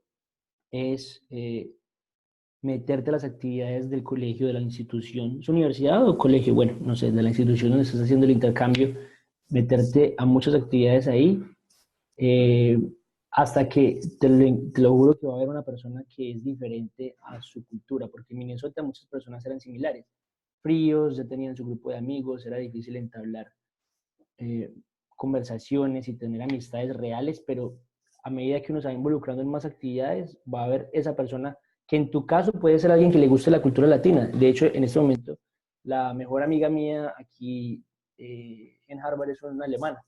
es meterte a las actividades del colegio, de la institución, ¿su universidad o colegio? Bueno, no sé, de la institución donde estás haciendo el intercambio, meterte a muchas actividades ahí, eh, hasta que te lo juro que va a haber una persona que es diferente a su cultura, porque en Minnesota muchas personas eran similares, fríos, ya tenían su grupo de amigos, era difícil entablar eh, conversaciones y tener amistades reales, pero a medida que uno se va involucrando en más actividades, va a haber esa persona que en tu caso puede ser alguien que le guste la cultura latina. De hecho, en este momento, la mejor amiga mía aquí en Harvard es una alemana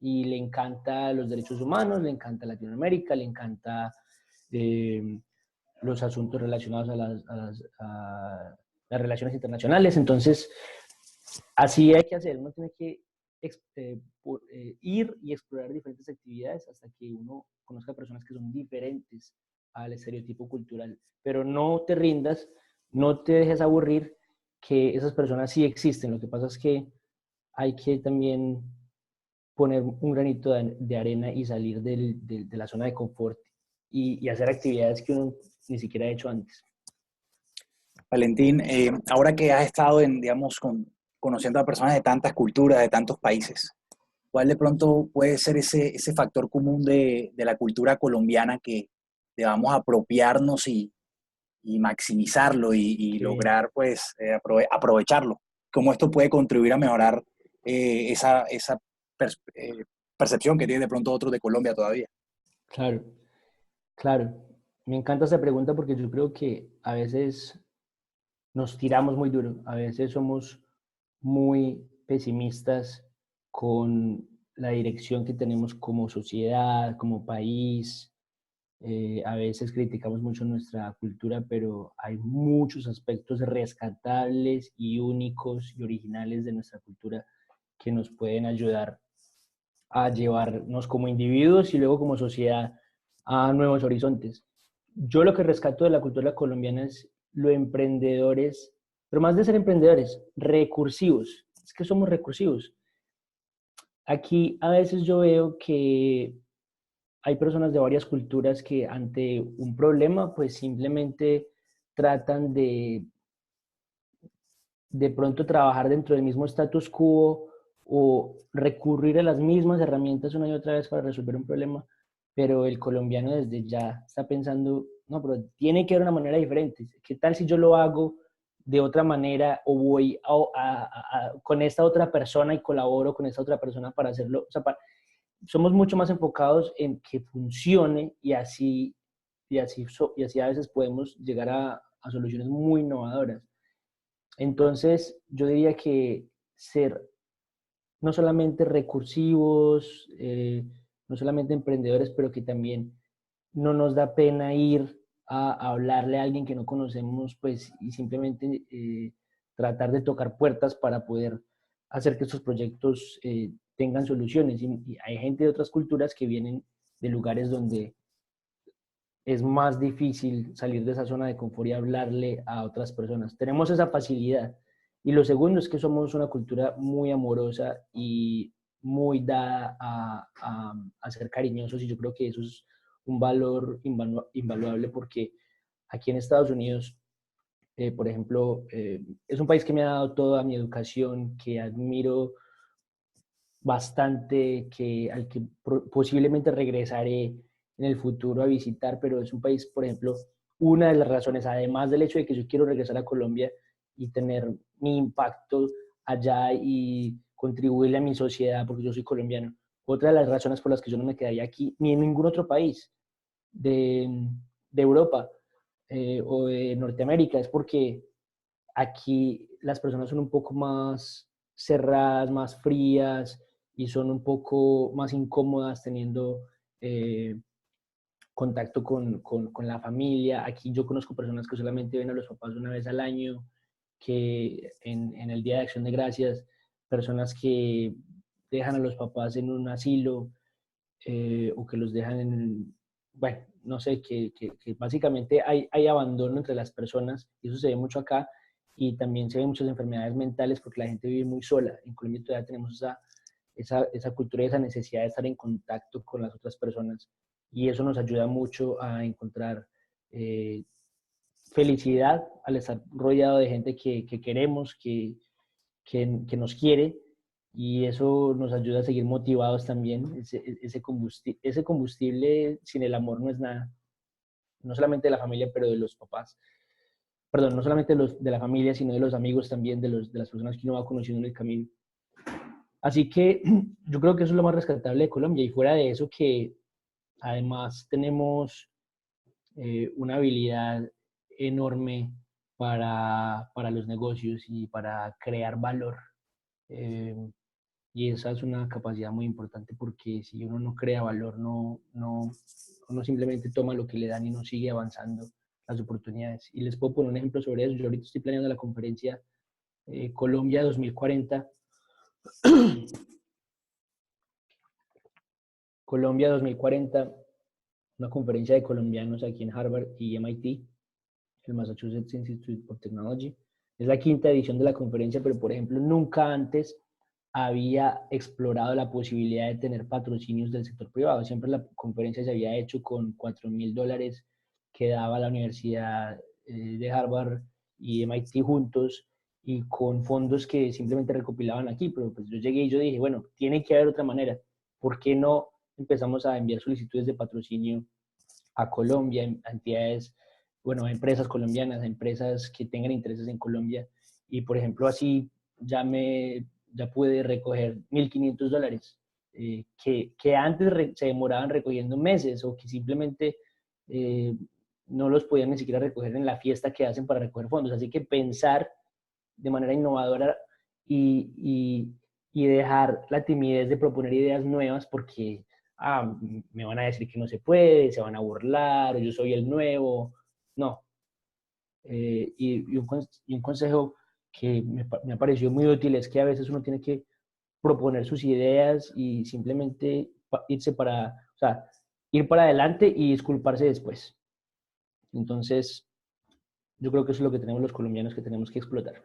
y le encanta los derechos humanos, le encanta Latinoamérica, le encanta eh, los asuntos relacionados a las relaciones internacionales. Entonces, así hay que hacer, uno tiene que ir y explorar diferentes actividades hasta que uno conozca personas que son diferentes al estereotipo cultural. Pero no te rindas, no te dejes aburrir, que esas personas sí existen. Lo que pasa es que hay que también poner un granito de arena y salir de la zona de confort y hacer actividades que uno ni siquiera ha hecho antes. Valentín, ahora que has estado digamos, conociendo a personas de tantas culturas, de tantos países, ¿cuál de pronto puede ser ese factor común de la cultura colombiana que debamos apropiarnos y maximizarlo y Sí. lograr pues aprovecharlo? ¿Cómo esto puede contribuir a mejorar esa percepción que tiene de pronto otros de Colombia todavía? Claro, claro. Me encanta esa pregunta porque yo creo que a veces nos tiramos muy duro, a veces somos muy pesimistas con la dirección que tenemos como sociedad, como país. A veces criticamos mucho nuestra cultura, pero hay muchos aspectos rescatables y únicos y originales de nuestra cultura que nos pueden ayudar a llevarnos como individuos y luego como sociedad a nuevos horizontes. Yo lo que rescato de la cultura colombiana es lo emprendedores, pero más de ser emprendedores, recursivos. Es que somos recursivos. Aquí a veces yo veo que hay personas de varias culturas que ante un problema pues simplemente tratan de pronto trabajar dentro del mismo status quo o recurrir a las mismas herramientas una y otra vez para resolver un problema, pero el colombiano desde ya está pensando, no, pero tiene que haber una manera diferente. ¿Qué tal si yo lo hago de otra manera o voy con esta otra persona y colaboro con esta otra persona para hacerlo? O sea, somos mucho más enfocados en que funcione y así a veces podemos llegar a soluciones muy innovadoras. Entonces, yo diría que ser no solamente recursivos, no solamente emprendedores, pero que también no nos da pena ir a hablarle a alguien que no conocemos, pues, y simplemente tratar de tocar puertas para poder hacer que estos proyectos tengan soluciones. Y hay gente de otras culturas que vienen de lugares donde es más difícil salir de esa zona de confort y hablarle a otras personas. Tenemos esa facilidad. Y lo segundo es que somos una cultura muy amorosa y muy dada a ser cariñosos, y yo creo que eso es un valor invaluable, porque aquí en Estados Unidos, por ejemplo, es un país que me ha dado toda mi educación, que admiro bastante, al que posiblemente regresaré en el futuro a visitar, pero es un país, por ejemplo, una de las razones, además del hecho de que yo quiero regresar a Colombia y tener mi impacto allá y contribuirle a mi sociedad, porque yo soy colombiano. Otra de las razones por las que yo no me quedaría aquí ni en ningún otro país de Europa o de Norteamérica es porque aquí las personas son un poco más cerradas, más frías, y son un poco más incómodas teniendo eh, contacto con la familia. Aquí yo conozco personas que solamente ven a los papás una vez al año, que en el Día de Acción de Gracias, personas que dejan a los papás en un asilo o que los dejan bueno, no sé, que básicamente hay abandono entre las personas, y eso se ve mucho acá, y también se ven muchas enfermedades mentales porque la gente vive muy sola. En Colombia todavía tenemos esa cultura y esa necesidad de estar en contacto con las otras personas, y eso nos ayuda mucho a encontrar eh, felicidad al estar rodeado de gente que queremos, que nos quiere, y eso nos ayuda a seguir motivados también. Ese combustible sin el amor no es nada, no solamente de la familia, pero de los papás. Perdón, no solamente de la familia, sino de los amigos también, de las personas que uno va conociendo en el camino. Así que yo creo que eso es lo más rescatable de Colombia, y fuera de eso que además tenemos una habilidad enorme para los negocios y para crear valor. Eh, y esa es una capacidad muy importante, porque si uno no crea valor, uno simplemente toma lo que le dan y no sigue avanzando las oportunidades. Y les puedo poner un ejemplo sobre eso. Yo ahorita estoy planeando la conferencia Colombia 2040. Colombia 2040, una conferencia de colombianos aquí en Harvard y MIT, el Massachusetts Institute of Technology. Es la quinta edición de la conferencia, pero por ejemplo nunca antes había explorado la posibilidad de tener patrocinios del sector privado. Siempre la conferencia se había hecho con $4,000 que daba la Universidad de Harvard y MIT juntos, y con fondos que simplemente recopilaban aquí. Pero pues yo llegué y yo dije, bueno, tiene que haber otra manera. ¿Por qué no empezamos a enviar solicitudes de patrocinio a Colombia, a entidades, bueno, a empresas colombianas, a empresas que tengan intereses en Colombia? Y por ejemplo, así ya pude recoger $1,500, que antes se demoraban recogiendo meses, o que simplemente eh, no los podían ni siquiera recoger en la fiesta que hacen para recoger fondos. Así que pensar de manera innovadora y, y, y dejar la timidez de proponer ideas nuevas, porque me van a decir que no se puede, se van a burlar, o yo soy el nuevo. No. Y un consejo que me ha parecido muy útil es que a veces uno tiene que proponer sus ideas y simplemente o sea, ir para adelante y disculparse después. Entonces, yo creo que eso es lo que tenemos los colombianos, que tenemos que explotar.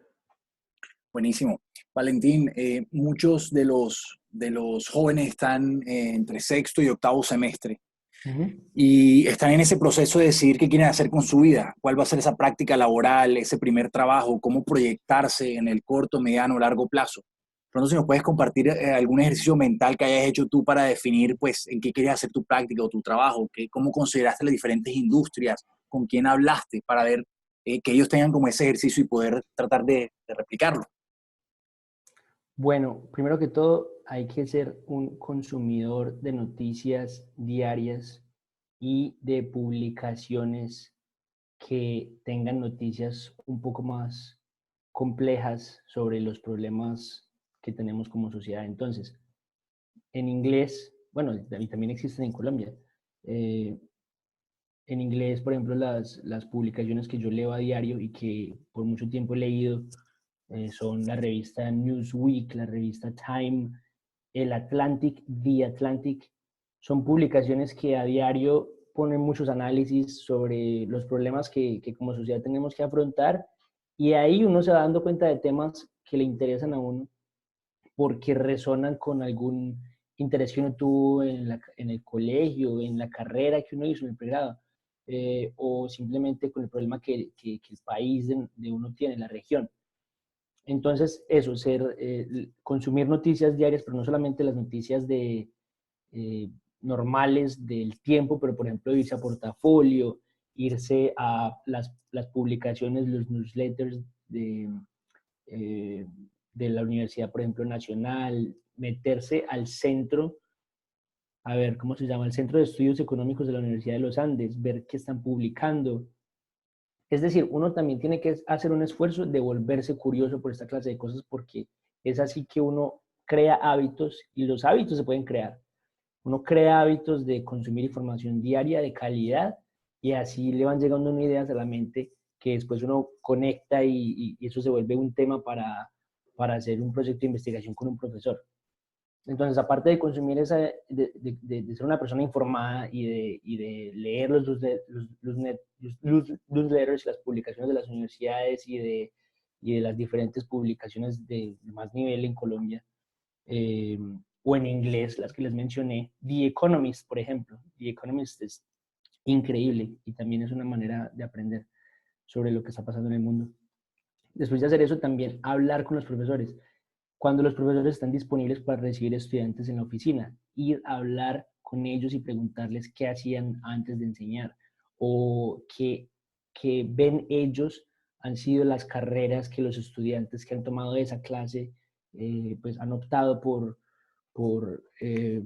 Buenísimo. Valentín, muchos de los jóvenes están entre sexto y octavo semestre Ujú. y están en ese proceso de decidir qué quieren hacer con su vida, cuál va a ser esa práctica laboral, ese primer trabajo, cómo proyectarse en el corto, mediano o largo plazo. Pronto, si nos puedes compartir algún ejercicio mental que hayas hecho tú para definir, pues, en qué querías hacer tu práctica o tu trabajo, cómo consideraste las diferentes industrias, con quién hablaste para ver que ellos tengan como ese ejercicio y poder tratar de replicarlo. Bueno, primero que todo, hay que ser un consumidor de noticias diarias y de publicaciones que tengan noticias un poco más complejas sobre los problemas que tenemos como sociedad. Entonces, en inglés, bueno, y también existen en Colombia, eh, En inglés, por ejemplo, las publicaciones que yo leo a diario y que por mucho tiempo he leído son la revista Newsweek, la revista Time, el Atlantic, The Atlantic. Son publicaciones que a diario ponen muchos análisis sobre los problemas que como sociedad tenemos que afrontar, y ahí uno se va dando cuenta de temas que le interesan a uno porque resonan con algún interés que uno tuvo en el colegio, en la carrera que uno hizo en el pregrado, o simplemente con el problema que el país de uno tiene, la región. Entonces, eso, consumir noticias diarias, pero no solamente las noticias eh, normales del tiempo, pero por ejemplo irse a Portafolio, irse a las publicaciones, los newsletters eh, de la Universidad, por ejemplo, Nacional, meterse al centro, a ver cómo se llama, el Centro de Estudios Económicos de la Universidad de los Andes, ver qué están publicando. Es decir, uno también tiene que hacer un esfuerzo de volverse curioso por esta clase de cosas, porque es así que uno crea hábitos, y los hábitos se pueden crear. Uno crea hábitos de consumir información diaria de calidad, y así le van llegando unas ideas a la mente que después uno conecta, y eso se vuelve un tema para hacer un proyecto de investigación con un profesor. Entonces, aparte de consumir de ser una persona informada y de leer los newsletters y las publicaciones de las universidades y de las diferentes publicaciones de más nivel en Colombia, eh, o en inglés, las que les mencioné, The Economist, por ejemplo. The Economist es increíble y también es una manera de aprender sobre lo que está pasando en el mundo. Después de hacer eso, también hablar con los profesores. Cuando los profesores están disponibles para recibir estudiantes en la oficina, ir a hablar con ellos y preguntarles qué hacían antes de enseñar, o qué ven ellos han sido las carreras que los estudiantes que han tomado esa clase pues han optado por, eh,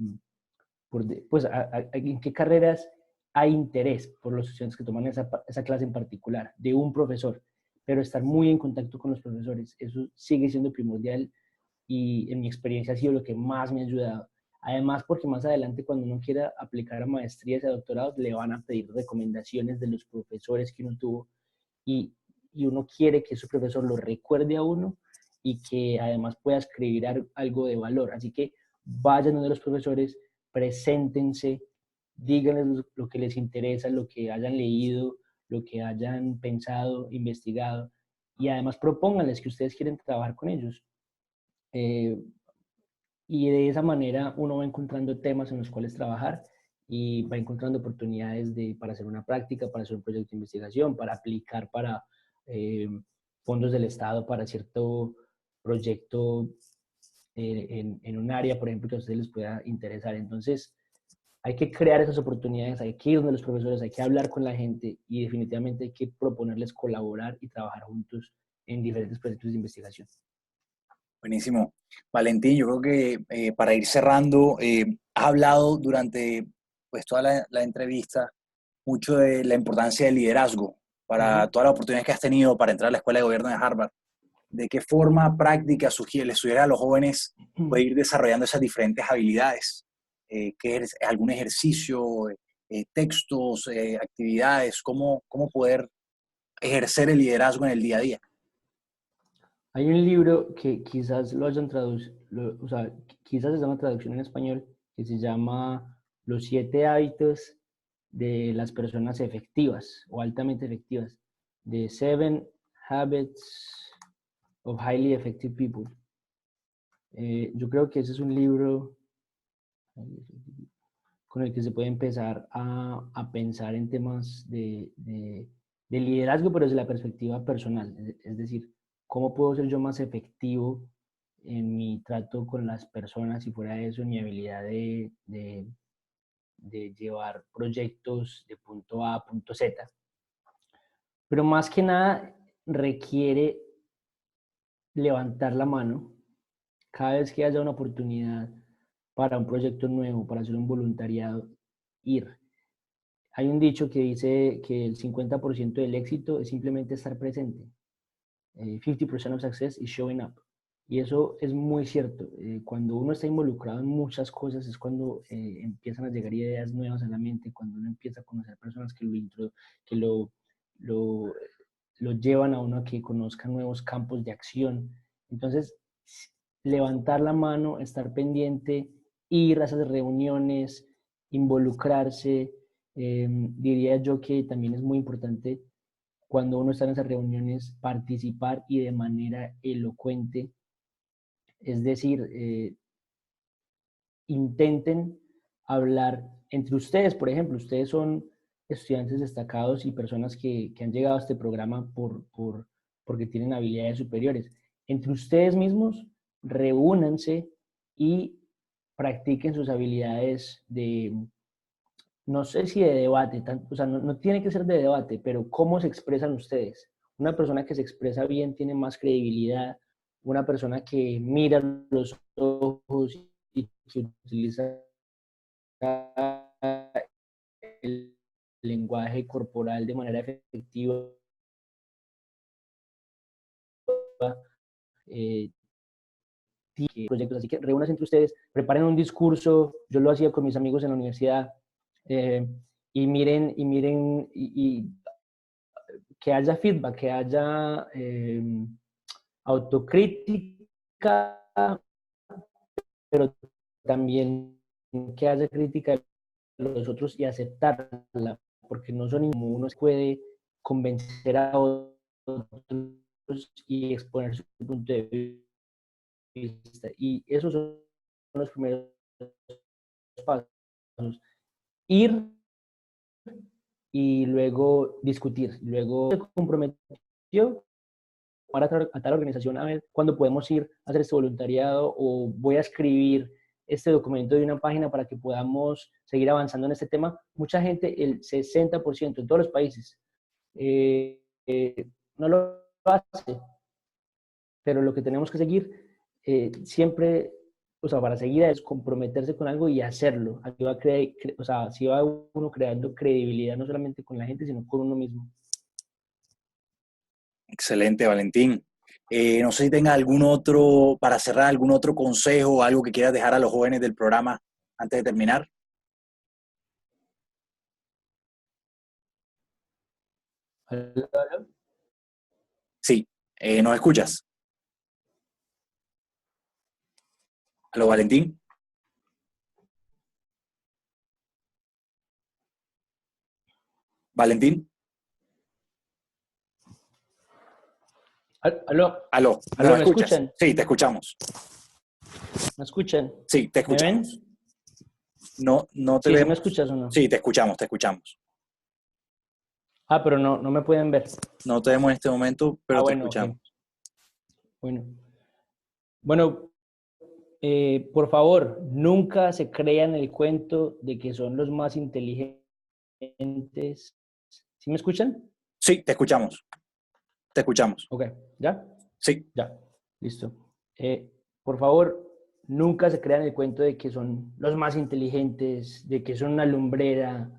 pues en qué carreras hay interés por los estudiantes que toman esa clase en particular de un profesor, pero estar muy en contacto con los profesores, eso sigue siendo primordial, y en mi experiencia ha sido lo que más me ha ayudado. Además, porque más adelante cuando uno quiera aplicar a maestrías y a doctorados, le van a pedir recomendaciones de los profesores que uno tuvo, y, y uno quiere que su profesor lo recuerde a uno y que además pueda escribir algo de valor. Así que vayan donde los profesores, preséntense, díganles lo que les interesa, lo que hayan leído, lo que hayan pensado, investigado, y además propónganles que ustedes quieren trabajar con ellos. Eh, y de esa manera uno va encontrando temas en los cuales trabajar y va encontrando oportunidades para hacer una práctica, para hacer un proyecto de investigación, para aplicar para eh, fondos del Estado para cierto proyecto en un área, por ejemplo, que a ustedes les pueda interesar. Entonces, hay que crear esas oportunidades, hay que ir donde los profesores, hay que hablar con la gente, y definitivamente hay que proponerles colaborar y trabajar juntos en diferentes proyectos de investigación. Buenísimo. Valentín, yo creo que para ir cerrando, has hablado durante pues, toda la entrevista mucho de la importancia del liderazgo para todas las oportunidades que has tenido para entrar a la Escuela de Gobierno de Harvard. ¿De qué forma práctica le sugiere a los jóvenes puede ir desarrollando esas diferentes habilidades? ¿Algún ejercicio, textos, actividades? ¿Cómo poder ejercer el liderazgo en el día a día? Hay un libro que quizás lo hayan traducido, o sea, quizás es una traducción en español, que se llama Los 7 hábitos de las personas efectivas o altamente efectivas, The 7 Habits of Highly Effective People. Yo creo que ese es un libro con el que se puede empezar a pensar en temas de liderazgo, pero desde la perspectiva personal. Es decir, ¿cómo puedo ser yo más efectivo en mi trato con las personas, y fuera de eso, en mi habilidad de llevar proyectos de punto A a punto Z? Pero más que nada requiere levantar la mano cada vez que haya una oportunidad para un proyecto nuevo, para hacer un voluntariado, ir. Hay un dicho que dice que el 50% del éxito es simplemente estar presente. 50% of success is showing up. Y eso es muy cierto. Cuando uno está involucrado en muchas cosas es cuando empiezan a llegar ideas nuevas a la mente, cuando uno empieza a conocer personas que lo, lo llevan a uno a que conozca nuevos campos de acción. Entonces, levantar la mano, estar pendiente, ir a esas reuniones, involucrarse, diría yo que también es muy importante cuando uno está en esas reuniones participar y de manera elocuente, es decir, intenten hablar entre ustedes, por ejemplo, ustedes son estudiantes destacados y personas que han llegado a este programa porque tienen habilidades superiores. Entre ustedes mismos, reúnanse y practiquen sus habilidades de, no sé si de debate, o sea, no tiene que ser de debate, pero cómo se expresan ustedes. Una persona que se expresa bien tiene más credibilidad, una persona que mira los ojos y que utiliza el lenguaje corporal de manera efectiva, eh, proyectos. Así que reúnanse entre ustedes, preparen un discurso. Yo lo hacía con mis amigos en la universidad, eh, y que haya feedback, que haya autocrítica, pero también que haya crítica de los otros y aceptarla, porque no son como uno puede convencer a otros y exponer su punto de vista. Y esos son los primeros pasos. Ir y luego discutir. Luego se comprometió a tal organización a ver cuándo podemos ir a hacer este voluntariado o voy a escribir este documento de una página para que podamos seguir avanzando en este tema. Mucha gente, el 60% en todos los países, no lo hace, pero lo que tenemos que seguir siempre, o sea, para seguir es comprometerse con algo y hacerlo. Aquí va o sea, así va uno creando credibilidad no solamente con la gente, sino con uno mismo. Excelente, Valentín. No sé si tenga algún otro, para cerrar, algún otro consejo o algo que quieras dejar a los jóvenes del programa antes de terminar. Sí, ¿nos escuchas? ¿Aló, Valentín? ¿Valentín? Aló, ¿Aló? ¿Nos aló, ¿me escuchas? escuchan? Sí, te escuchamos. ¿Me escuchan? Sí, te ¿Me ven? escuchamos. No, no te Sí, ¿sí me vemos. escuchas o no? Sí, te escuchamos, te escuchamos. Ah, pero no me pueden ver. No te vemos en este momento, Ah, pero te bueno, ok. escuchamos. Bueno. Bueno, por favor, nunca se crean el cuento de que son los más inteligentes. ¿Sí me escuchan? Sí, te escuchamos. Te escuchamos. Ok, ¿ya? Sí, Ya, listo. Por favor, nunca se crean el cuento de que son los más inteligentes, de que son una lumbrera,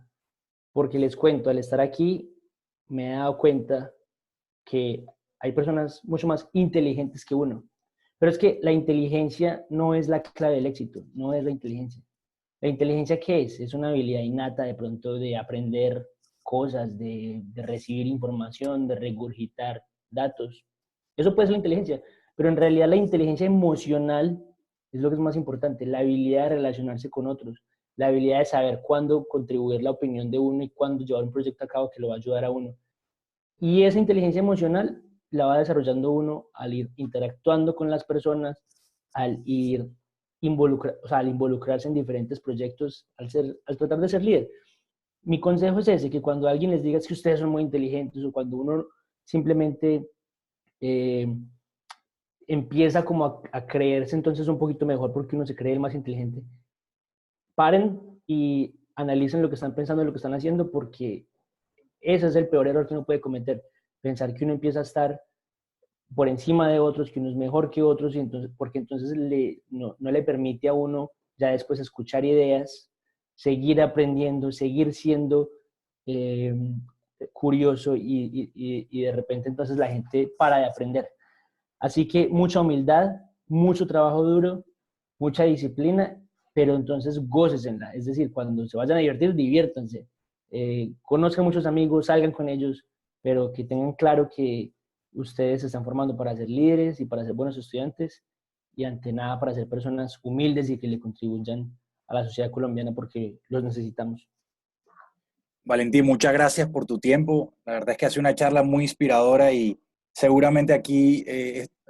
porque les cuento, al estar aquí, me he dado cuenta que hay personas mucho más inteligentes que uno. Pero es que la inteligencia no es la clave del éxito, no es la inteligencia. ¿La inteligencia qué es? Es una habilidad innata de pronto de aprender cosas, de recibir información, de regurgitar datos. Eso puede ser la inteligencia, pero en realidad la inteligencia emocional es lo que es más importante, la habilidad de relacionarse con otros, la habilidad de saber cuándo contribuir la opinión de uno y cuándo llevar un proyecto a cabo que lo va a ayudar a uno. Y esa inteligencia emocional la va desarrollando uno al ir interactuando con las personas, al ir o sea, al involucrarse en diferentes proyectos, al tratar de ser líder. Mi consejo es ese, que cuando alguien les diga que ustedes son muy inteligentes o cuando uno simplemente eh, empieza como a creerse entonces un poquito mejor porque uno se cree el más inteligente, paren y analicen lo que están pensando, lo que están haciendo, porque ese es el peor error que uno puede cometer, pensar que uno empieza a estar por encima de otros, que uno es mejor que otros, y entonces, porque entonces no le permite a uno ya después escuchar ideas, seguir aprendiendo, seguir siendo eh, curioso y de repente entonces la gente para de aprender. Así que mucha humildad, mucho trabajo duro, mucha disciplina, pero entonces gócesenla. Es decir, cuando se vayan a divertir, diviértanse. Conozcan muchos amigos, salgan con ellos, pero que tengan claro que ustedes se están formando para ser líderes y para ser buenos estudiantes y ante nada para ser personas humildes y que le contribuyan a la sociedad colombiana porque los necesitamos. Valentín, muchas gracias por tu tiempo. La verdad es que ha sido una charla muy inspiradora y seguramente aquí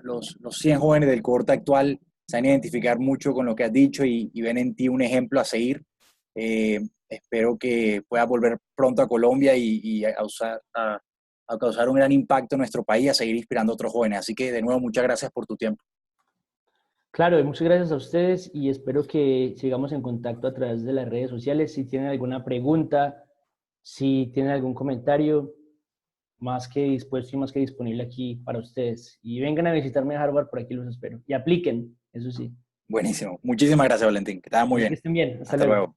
los 100 jóvenes del cohorte actual se van a identificar mucho con lo que has dicho y ven en ti un ejemplo a seguir. Espero que puedas volver pronto a Colombia y a causar un gran impacto en nuestro país, a seguir inspirando a otros jóvenes. Así que de nuevo, muchas gracias por tu tiempo. Claro, y muchas gracias a ustedes y espero que sigamos en contacto a través de las redes sociales. Si tienen alguna pregunta, si tienen algún comentario, más que dispuesto y más que disponible aquí para ustedes. Y vengan a visitarme a Harvard, por aquí los espero. Y apliquen, eso sí. Buenísimo. Muchísimas gracias, Valentín. Que te vaya muy Bueno, que bien. estén bien. Hasta Hasta luego. luego.